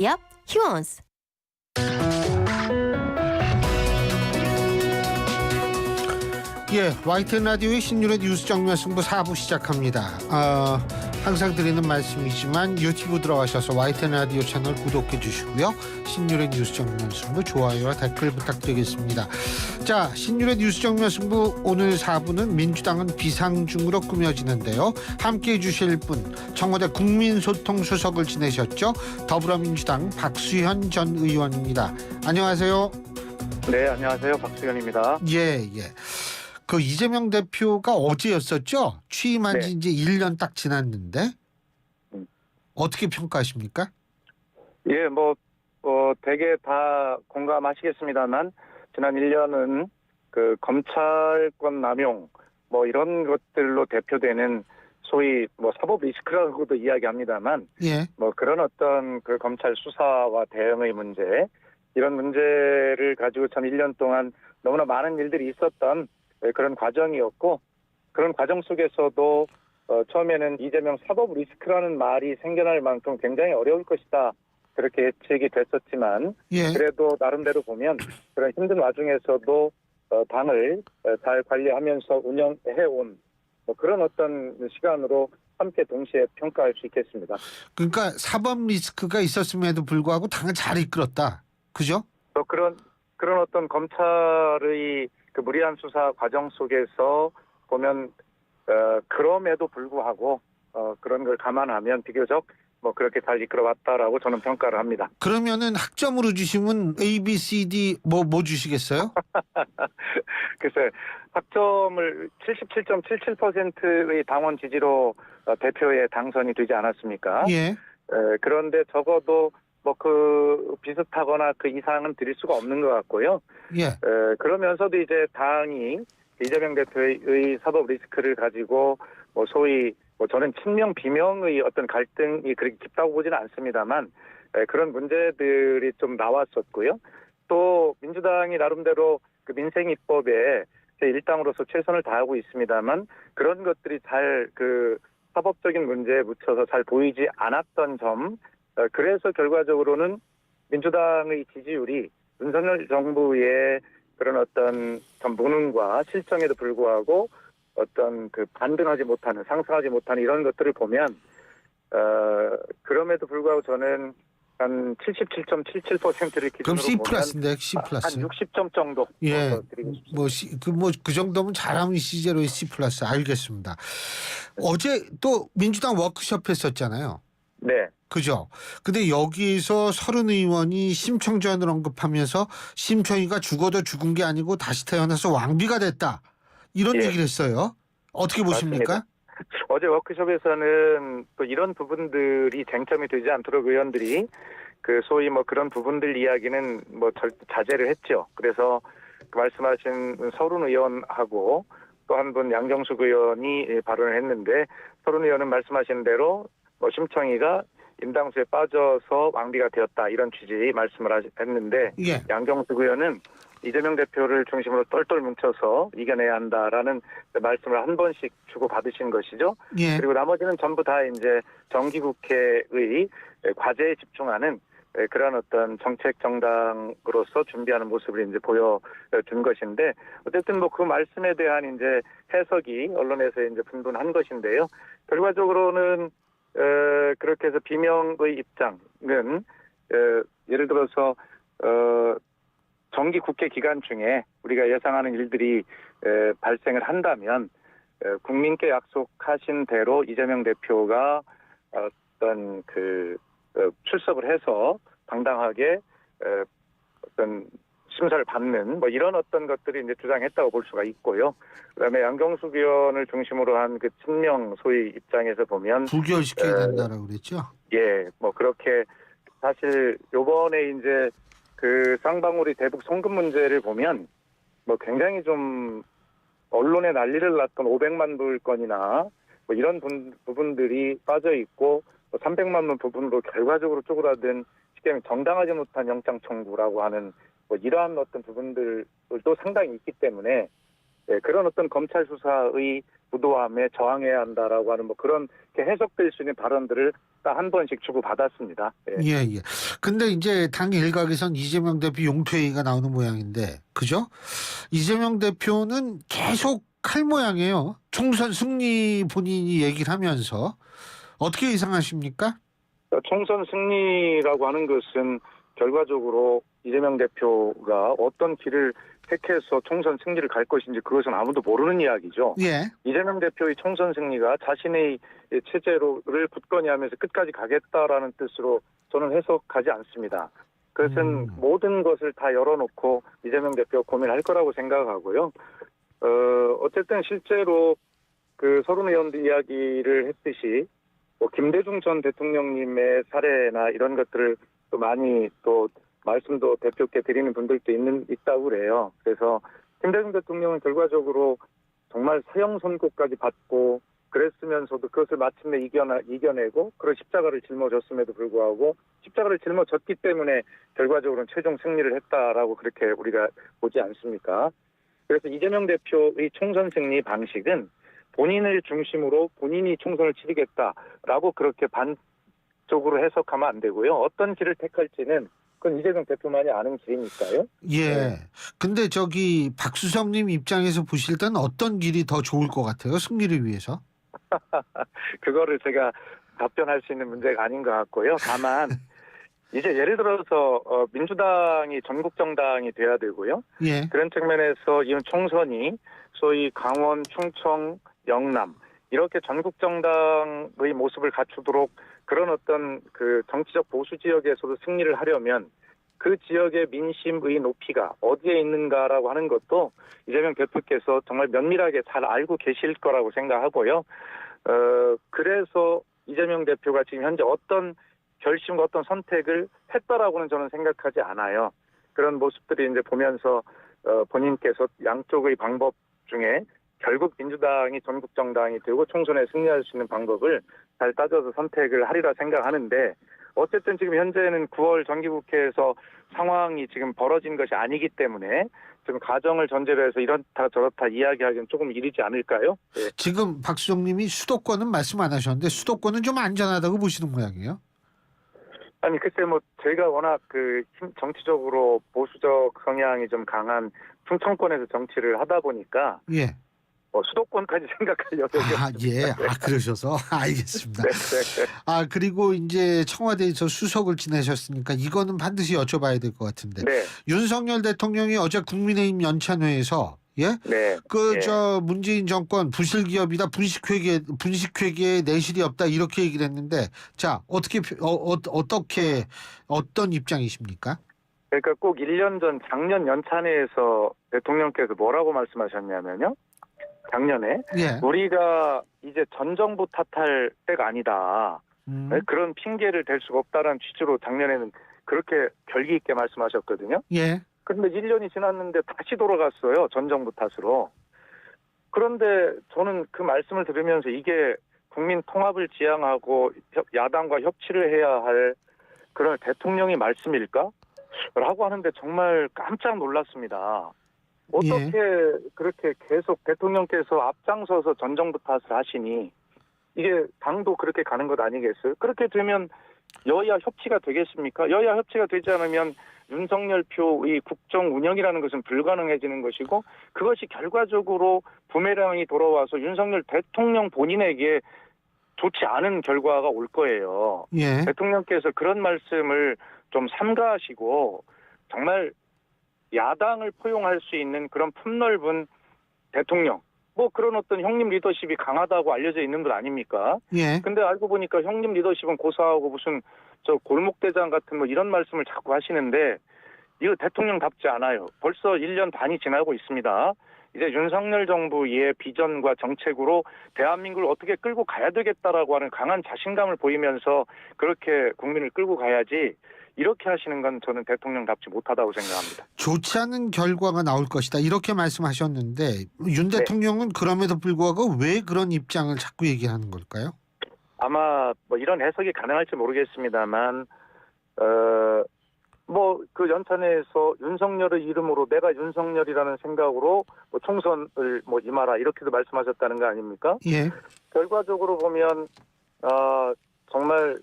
Yep, he wants. 예, YTN 라디오의 신윤의 뉴스 정면 승부 4부 시작합니다. 항상 드리는 말씀이지만 유튜브 들어가셔서 YTN 라디오 채널 구독해 주시고요. 신윤의 뉴스 정면 승부 좋아요와 댓글 부탁드리겠습니다. 자, 신윤의 뉴스 정면 승부 오늘 4부는 민주당은 비상중으로 꾸며지는데요. 함께해 주실 분 청와대 국민소통수석을 지내셨죠. 더불어민주당 박수현 전 의원입니다. 안녕하세요. 네, 안녕하세요. 박수현입니다. 예. 그 이재명 대표가 어제였었죠? 취임한 지 네. 이제 1년 딱 지났는데 어떻게 평가하십니까? 예, 되게 다 공감하시겠습니다만 지난 1년은 그 검찰권 남용 이런 것들로 대표되는 소위 사법 리스크라고도 이야기합니다만 예. 그런 어떤 그 검찰 수사와 대응의 문제 이런 문제를 가지고 참 1년 동안 너무나 많은 일들이 있었던 그런 과정이었고 그런 과정 속에서도 처음에는 이재명 사법 리스크라는 말이 생겨날 만큼 굉장히 어려울 것이다. 그렇게 예측이 됐었지만 예. 그래도 나름대로 보면 그런 힘든 와중에서도 당을 잘 관리하면서 운영해온 그런 어떤 시간으로 함께 동시에 평가할 수 있겠습니다. 그러니까 사법 리스크가 있었음에도 불구하고 당을 잘 이끌었다. 그죠? 또 그런 어떤 검찰의 그 무리한 수사 과정 속에서 보면 그럼에도 불구하고 그런 걸 감안하면 비교적 그렇게 잘 이끌어왔다라고 저는 평가를 합니다. 그러면은 학점으로 주시면 A, B, C, D 뭐 주시겠어요? 글쎄 학점을 77.77%의 당원 지지로 대표에 당선이 되지 않았습니까? 예. 그런데 적어도 그 비슷하거나 그 이상은 드릴 수가 없는 것 같고요. 예. 그러면서도 이제 당이 이재명 대표의 사법 리스크를 가지고 소위 저는 친명 비명의 어떤 갈등이 그렇게 깊다고 보지는 않습니다만 그런 문제들이 좀 나왔었고요. 또 민주당이 나름대로 그 민생 입법에 일당으로서 최선을 다하고 있습니다만 그런 것들이 잘 그 사법적인 문제에 묻혀서 잘 보이지 않았던 점. 그래서 결과적으로는 민주당의 지지율이 윤석열 정부의 그런 어떤 무능과 실정에도 불구하고 어떤 그 반등하지 못하는 상승하지 못하는 이런 것들을 보면 그럼에도 불구하고 저는 한 77.77%를 기준으로 그럼 C 보면 플러스인데 C 한 플러스. 60점 정도 예. 드리고 싶습니다. 그 정도면 잘하면 C제로의 C 플러스. 알겠습니다. 어제 또 민주당 워크숍 했었잖아요. 네. 그죠? 근데 여기서 서른 의원이 심청전을 언급하면서 심청이가 죽어도 죽은 게 아니고 다시 태어나서 왕비가 됐다. 이런 예. 얘기를 했어요. 어떻게 보십니까? 맞습니다. 어제 워크숍에서는 또 이런 부분들이 쟁점이 되지 않도록 의원들이 그 소위 그런 부분들 이야기는 자제를 했죠. 그래서 그 말씀하신 서른 의원하고 또 한 분 양정숙 의원이 발언을 했는데 서른 의원은 말씀하신 대로 심청이가 임당수에 빠져서 왕비가 되었다 이런 취지의 말씀을 했는데 예. 양정숙 의원은 이재명 대표를 중심으로 똘똘 뭉쳐서 이겨내야 한다라는 말씀을 한 번씩 주고받으신 것이죠. 예. 그리고 나머지는 전부 다 이제 정기국회의 과제에 집중하는 그런 어떤 정책 정당으로서 준비하는 모습을 이제 보여준 것인데 어쨌든 그 말씀에 대한 이제 해석이 언론에서 이제 분분한 것인데요. 결과적으로는 그렇게 해서 비명의 입장은 예를 들어서 정기 국회 기간 중에 우리가 예상하는 일들이 발생을 한다면 국민께 약속하신 대로 이재명 대표가 어떤 출석을 해서 당당하게 어떤 심사를 받는 이런 어떤 것들이 이제 주장했다고 볼 수가 있고요. 그다음에 양경숙 의원을 중심으로 한 그 친명 소위 입장에서 보면 부결시켜야 된다라고 그랬죠. 예, 그렇게 사실 요번에 이제 그 쌍방울이 대북 송금 문제를 보면 굉장히 좀 언론에 난리를 났던 500만 불 건이나 이런 부분들이 빠져 있고 300만 원 부분으로 결과적으로 쪼그라든 쉽게 말하면 정당하지 못한 영장 청구라고 하는 이러한 어떤 부분들도 상당히 있기 때문에 그런 어떤 검찰 수사의 무도함에 저항해야 한다라고 하는 뭐 그런 해석될 수 있는 발언들을 딱 한 번씩 주고 받았습니다. 예, 예. 근데 이제 당 일각에선 이재명 대표 용퇴위가 나오는 모양인데, 그죠? 이재명 대표는 계속 할 모양이에요. 총선 승리 본인이 얘기를 하면서. 어떻게 예상하십니까? 총선 승리라고 하는 것은 결과적으로 이재명 대표가 어떤 길을 택해서 총선 승리를 갈 것인지 그것은 아무도 모르는 이야기죠. 예. 이재명 대표의 총선 승리가 자신의 체제를 굳건히 하면서 끝까지 가겠다라는 뜻으로 저는 해석하지 않습니다. 그것은 모든 것을 다 열어놓고 이재명 대표가 고민할 거라고 생각하고요. 어쨌든 실제로 그 서른 의원들 이야기를 했듯이 뭐 김대중 전 대통령님의 사례나 이런 것들을 또 많이 또 말씀도 대표께 드리는 분들도 있다고 그래요. 그래서 김대중 대통령은 결과적으로 정말 사형 선고까지 받고 그랬으면서도 그것을 마침내 이겨내고 그런 십자가를 짊어졌음에도 불구하고 십자가를 짊어졌기 때문에 결과적으로는 최종 승리를 했다라고 그렇게 우리가 보지 않습니까? 그래서 이재명 대표의 총선 승리 방식은 본인을 중심으로 본인이 총선을 치르겠다라고 그렇게 반쪽으로 해석하면 안 되고요. 어떤 길을 택할지는 그건 이재명 대표만이 아는 길이니까요. 예. 근데 저기 박수성님 입장에서 보실 때는 어떤 길이 더 좋을 것 같아요? 승리를 위해서? 그거를 제가 답변할 수 있는 문제가 아닌 것 같고요. 다만 이제 예를 들어서 민주당이 전국 정당이 돼야 되고요. 예. 그런 측면에서 이번 총선이 소위 강원, 충청, 영남 이렇게 전국 정당의 모습을 갖추도록 그런 어떤 그 정치적 보수 지역에서도 승리를 하려면 그 지역의 민심의 높이가 어디에 있는가라고 하는 것도 이재명 대표께서 정말 면밀하게 잘 알고 계실 거라고 생각하고요. 그래서 이재명 대표가 지금 현재 어떤 결심과 어떤 선택을 했다라고는 저는 생각하지 않아요. 그런 모습들이 이제 보면서 본인께서 양쪽의 방법 중에 결국 민주당이 전국 정당이 되고 총선에 승리할 수 있는 방법을 잘 따져서 선택을 하리라 생각하는데 어쨌든 지금 현재는 9월 정기국회에서 상황이 지금 벌어진 것이 아니기 때문에 지금 가정을 전제로 해서 이렇다 저렇다 이야기하기는 조금 이르지 않을까요? 네. 지금 박수성님이 수도권은 말씀 안 하셨는데 수도권은 좀 안전하다고 보시는 모양이에요? 아니 글쎄 뭐 제가 워낙 그 정치적으로 보수적 성향이 좀 강한 충청권에서 정치를 하다 보니까 예. 수도권까지 생각할 여력이 예. 그러셔서 알겠습니다. 네. 그리고 이제 청와대에서 수석을 지내셨으니까 이거는 반드시 여쭤봐야 될 것 같은데. 네. 윤석열 대통령이 어제 국민의힘 연찬회에서 예? 네. 문재인 정권 부실 기업이다. 분식회계에 내실이 없다. 이렇게 얘기를 했는데 자, 어떻게 어떤 입장이십니까? 그러니까 꼭 1년 전 작년 연찬회에서 대통령께서 뭐라고 말씀하셨냐면요. 작년에 우리가 이제 전 정부 탓할 때가 아니다. 그런 핑계를 댈 수가 없다라는 취지로 작년에는 그렇게 결기 있게 말씀하셨거든요. 예. 그런데 1년이 지났는데 다시 돌아갔어요. 전 정부 탓으로. 그런데 저는 그 말씀을 들으면서 이게 국민 통합을 지향하고 야당과 협치를 해야 할 그런 대통령의 말씀일까? 라고 하는데 정말 깜짝 놀랐습니다. 어떻게 그렇게 계속 대통령께서 앞장서서 전 정부 탓을 하시니 이게 당도 그렇게 가는 것 아니겠어요? 그렇게 되면 여야 협치가 되겠습니까? 여야 협치가 되지 않으면 윤석열 표의 국정 운영이라는 것은 불가능해지는 것이고 그것이 결과적으로 부메랑이 돌아와서 윤석열 대통령 본인에게 좋지 않은 결과가 올 거예요. 예. 대통령께서 그런 말씀을 좀 삼가하시고 정말 야당을 포용할 수 있는 그런 품넓은 대통령, 뭐 그런 어떤 형님 리더십이 강하다고 알려져 있는 분 아닙니까? 예. 근데 알고 보니까 형님 리더십은 고사하고 무슨 저 골목대장 같은 뭐 이런 말씀을 자꾸 하시는데 이거 대통령답지 않아요. 벌써 1년 반이 지나고 있습니다. 이제 윤석열 정부의 비전과 정책으로 대한민국을 어떻게 끌고 가야 되겠다라고 하는 강한 자신감을 보이면서 그렇게 국민을 끌고 가야지 이렇게 하시는 건 저는 대통령답지 못하다고 생각합니다. 좋지 않은 결과가 나올 것이다. 이렇게 말씀하셨는데 윤 대통령은 그럼에도 불구하고 왜 그런 입장을 자꾸 얘기하는 걸까요? 아마 뭐 이런 해석이 가능할지 모르겠습니다만 뭐 그 연찬회에서 윤석열의 이름으로 내가 윤석열이라는 생각으로 뭐 총선을 뭐 임하라 이렇게도 말씀하셨다는 거 아닙니까? 예. 결과적으로 보면 정말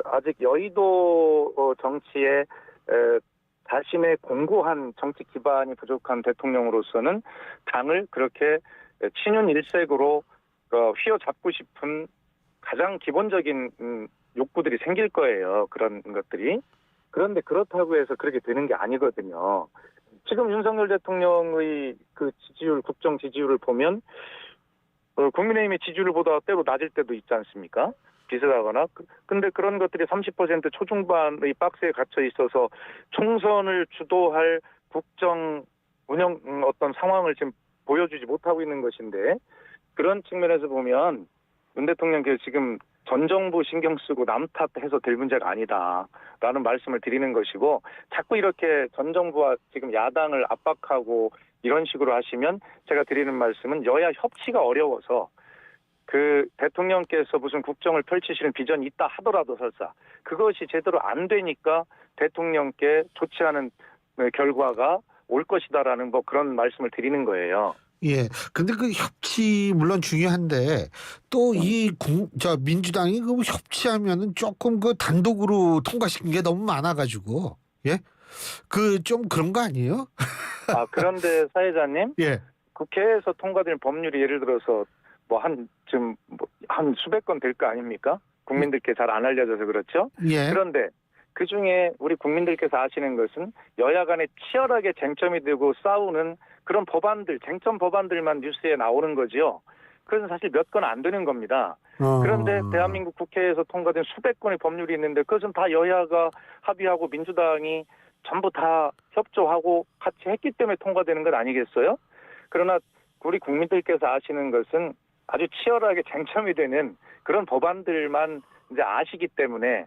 아직 여의도 정치에 자신의 공고한 정치 기반이 부족한 대통령으로서는 당을 그렇게 친윤 일색으로 휘어잡고 싶은 가장 기본적인 욕구들이 생길 거예요. 그런 것들이. 그런데 그렇다고 해서 그렇게 되는 게 아니거든요. 지금 윤석열 대통령의 그 지지율, 국정 지지율을 보면 국민의힘의 지지율보다 때로 낮을 때도 있지 않습니까? 비슷하거나. 근데 그런 것들이 30% 초중반의 박스에 갇혀 있어서 총선을 주도할 국정 운영 어떤 상황을 지금 보여주지 못하고 있는 것인데, 그런 측면에서 보면 윤 대통령께서 지금 전 정부 신경 쓰고 남 탓해서 될 문제가 아니다라는 말씀을 드리는 것이고, 자꾸 이렇게 전 정부와 지금 야당을 압박하고 이런 식으로 하시면 제가 드리는 말씀은 여야 협치가 어려워서 그 대통령께서 무슨 국정을 펼치시는 비전이 있다 하더라도 설사 그것이 제대로 안 되니까 대통령께 좋지 않은 결과가 올 것이다라는 뭐 그런 말씀을 드리는 거예요. 예. 근데 그 협치 물론 중요한데 또 민주당이 그 협치하면은 조금 그 단독으로 통과시킨 게 너무 많아가지고 예. 그 좀 그런 거 아니에요? 그런데 사회자님, 예. 국회에서 통과된 법률이 예를 들어서 한 수백 건 될 거 아닙니까? 국민들께 잘 안 알려져서 그렇죠. 예. 그런데 그 중에 우리 국민들께서 아시는 것은 여야 간에 치열하게 쟁점이 되고 싸우는 그런 법안들, 쟁점 법안들만 뉴스에 나오는 거지요. 그래서 사실 몇 건 안 되는 겁니다. 그런데 대한민국 국회에서 통과된 수백 건의 법률이 있는데 그것은 다 여야가 합의하고 민주당이 전부 다 협조하고 같이 했기 때문에 통과되는 건 아니겠어요? 그러나 우리 국민들께서 아시는 것은 아주 치열하게 쟁점이 되는 그런 법안들만 이제 아시기 때문에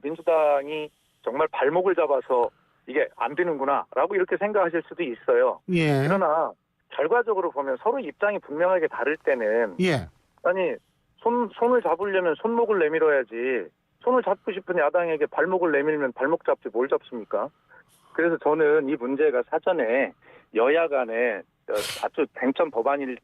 민주당이 정말 발목을 잡아서 이게 안 되는구나라고 이렇게 생각하실 수도 있어요. 예. 그러나 결과적으로 보면 서로 입장이 분명하게 다를 때는 예. 아니 손을 잡으려면 손목을 내밀어야지, 손을 잡고 싶은 야당에게 발목을 내밀면 발목 잡지 뭘 잡습니까? 그래서 저는 이 문제가 사전에 여야 간에 아주 쟁점 법안일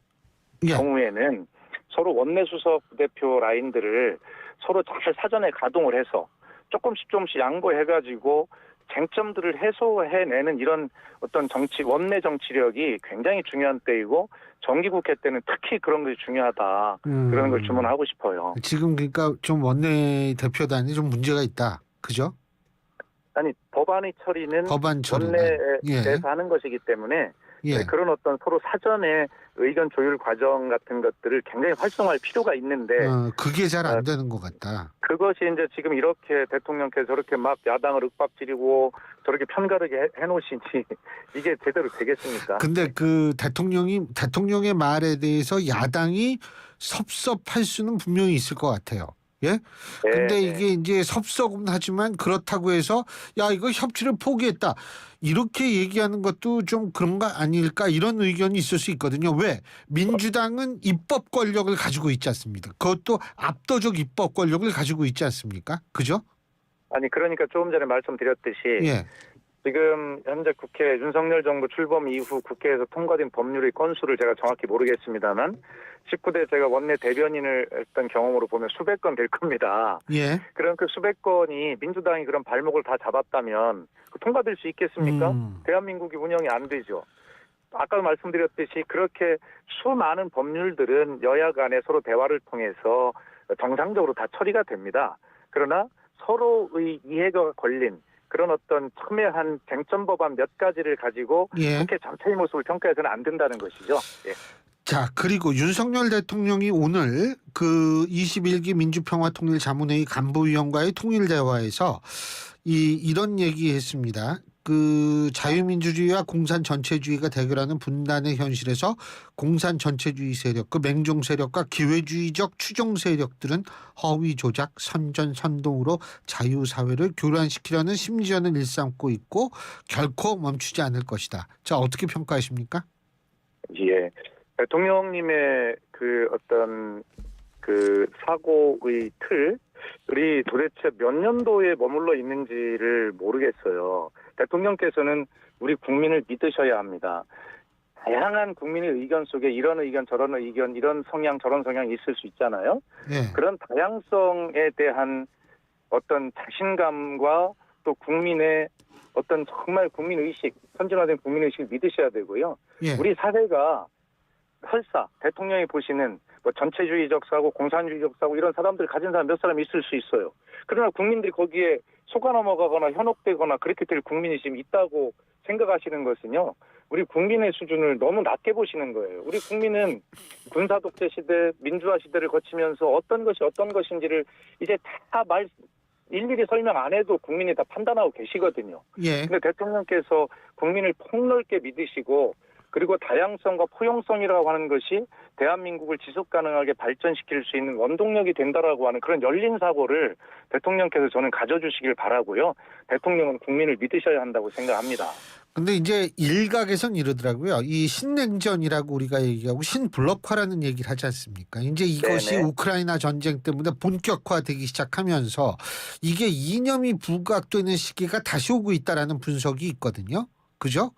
예. 경우에는 서로 원내수석 부대표 라인들을 서로 잘 사전에 가동을 해서 조금씩 양보해가지고 쟁점들을 해소해내는 이런 어떤 원내 정치력이 굉장히 중요한 때이고 정기국회 때는 특히 그런 것이 중요하다. 그런 걸 주문하고 싶어요. 지금 그러니까 좀 원내 대표단이 좀 문제가 있다. 그죠? 아니, 법안의 처리는 원내에서 하는 것이기 때문에 그런 어떤 서로 사전에 의견 조율 과정 같은 것들을 굉장히 활성화할 필요가 있는데 그게 잘 안 되는 것 같다. 그것이 이제 지금 이렇게 대통령께서 저렇게 막 야당을 윽박지르고 저렇게 편가르게 해놓으시니 이게 제대로 되겠습니까? 근데 그 대통령의 말에 대해서 야당이 섭섭할 수는 분명히 있을 것 같아요. 예? 근데 이게 이제 섭섭은 하지만 그렇다고 해서 야 이거 협치를 포기했다 이렇게 얘기하는 것도 좀 그런 거 아닐까 이런 의견이 있을 수 있거든요. 왜? 민주당은 입법 권력을 가지고 있지 않습니까? 그것도 압도적 입법 권력을 가지고 있지 않습니까? 그죠? 아니 그러니까 조금 전에 말씀드렸듯이 지금 현재 국회 윤석열 정부 출범 이후 국회에서 통과된 법률의 건수를 제가 정확히 모르겠습니다만 19대 제가 원내 대변인을 했던 경험으로 보면 수백 건 될 겁니다. 예. 그럼 그 수백 건이 민주당이 그런 발목을 다 잡았다면 통과될 수 있겠습니까? 대한민국이 운영이 안 되죠. 아까 말씀드렸듯이 그렇게 수많은 법률들은 여야 간에 서로 대화를 통해서 정상적으로 다 처리가 됩니다. 그러나 서로의 이해가 걸린 그런 어떤 첨예한 쟁점 법안 몇 가지를 가지고 국회 전체의 모습을 평가해서는 안 된다는 것이죠. 예. 자, 그리고 윤석열 대통령이 오늘 그 21기 민주평화통일자문회의 간부위원과의 통일대화에서 이런 얘기했습니다. 그 자유민주주의와 공산 전체주의가 대결하는 분단의 현실에서 공산 전체주의 세력, 그 맹종 세력과 기회주의적 추종 세력들은 허위 조작, 선전, 선동으로 자유사회를 교란시키려는 심지어는 일삼고 있고 결코 멈추지 않을 것이다. 자, 어떻게 평가하십니까? 예, 대통령님의 그 어떤 그 사고의 틀, 우리 도대체 몇 년도에 머물러 있는지를 모르겠어요. 대통령께서는 우리 국민을 믿으셔야 합니다. 다양한 국민의 의견 속에 이런 의견 저런 의견 이런 성향 저런 성향이 있을 수 있잖아요. 예. 그런 다양성에 대한 어떤 자신감과 또 국민의 어떤 정말 국민의식, 선진화된 국민의식을 믿으셔야 되고요. 예. 우리 사회가 설사 대통령이 보시는 뭐 전체주의적 사고, 공산주의적 사고 이런 사람들 가진 사람 몇 사람 있을 수 있어요. 그러나 국민들이 거기에 속아 넘어가거나 현혹되거나 그렇게 될 국민이 지금 있다고 생각하시는 것은요. 우리 국민의 수준을 너무 낮게 보시는 거예요. 우리 국민은 군사 독재 시대, 민주화 시대를 거치면서 어떤 것이 어떤 것인지를 이제 다 일일이 설명 안 해도 국민이 다 판단하고 계시거든요. 예. 근데 대통령께서 국민을 폭넓게 믿으시고 그리고 다양성과 포용성이라고 하는 것이 대한민국을 지속 가능하게 발전시킬 수 있는 원동력이 된다라고 하는 그런 열린 사고를 대통령께서 저는 가져주시길 바라고요. 대통령은 국민을 믿으셔야 한다고 생각합니다. 근데 이제 일각에선 이러더라고요. 이 신냉전이라고 우리가 얘기하고 신블록화라는 얘기를 하지 않습니까? 이제 이것이 네네. 우크라이나 전쟁 때문에 본격화되기 시작하면서 이게 이념이 부각되는 시기가 다시 오고 있다라는 분석이 있거든요. 그죠?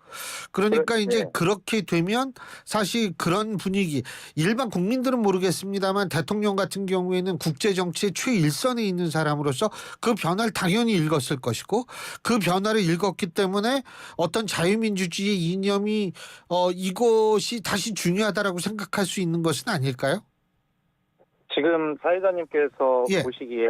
그러니까 네. 이제 그렇게 되면 사실 그런 분위기, 일반 국민들은 모르겠습니다만 대통령 같은 경우에는 국제 정치의 최일선에 있는 사람으로서 그 변화를 당연히 읽었을 것이고 그 변화를 읽었기 때문에 어떤 자유민주주의 이념이 이것이 다시 중요하다라고 생각할 수 있는 것은 아닐까요? 지금 사회자님께서 예. 보시기에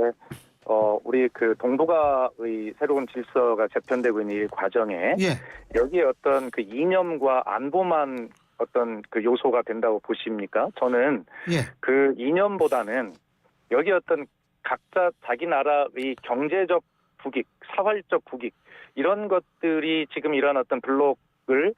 우리 그 동북아의 새로운 질서가 재편되고 있는 이 과정에 예. 여기에 어떤 그 이념과 안보만 어떤 그 요소가 된다고 보십니까? 저는 예. 그 이념보다는 여기 어떤 각자 자기 나라의 경제적 국익, 사활적 국익 이런 것들이 지금 이런 어떤 블록을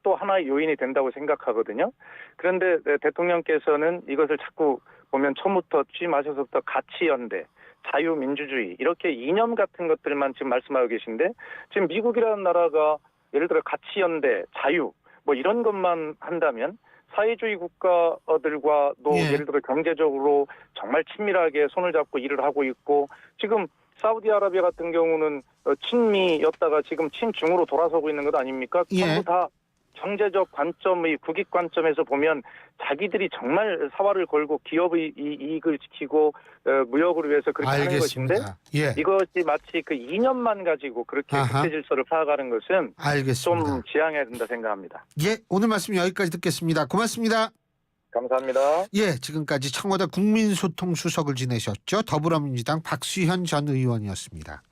또 하나의 요인이 된다고 생각하거든요. 그런데 대통령께서는 이것을 자꾸 보면 처음부터 취임하셔서부터 가치연대, 자유민주주의 이렇게 이념 같은 것들만 지금 말씀하고 계신데 지금 미국이라는 나라가 예를 들어 가치연대, 자유 뭐 이런 것만 한다면 사회주의 국가들과도 예. 예를 들어 경제적으로 정말 친밀하게 손을 잡고 일을 하고 있고 지금 사우디아라비아 같은 경우는 친미였다가 지금 친중으로 돌아서고 있는 것 아닙니까? 예. 전부 다 경제적 관점의 국익 관점에서 보면 자기들이 정말 사활을 걸고 기업의 이익을 지키고 무역을 위해서 그렇게 하는 것인데 알겠습니다. 예. 이것이 마치 그 이념만 가지고 그렇게 아하. 국제 질서를 파악하는 것은 알겠습니다. 좀 지양해야 된다 생각합니다. 예. 오늘 말씀 여기까지 듣겠습니다. 고맙습니다. 감사합니다. 예, 지금까지 청와대 국민소통수석을 지내셨죠. 더불어민주당 박수현 전 의원이었습니다.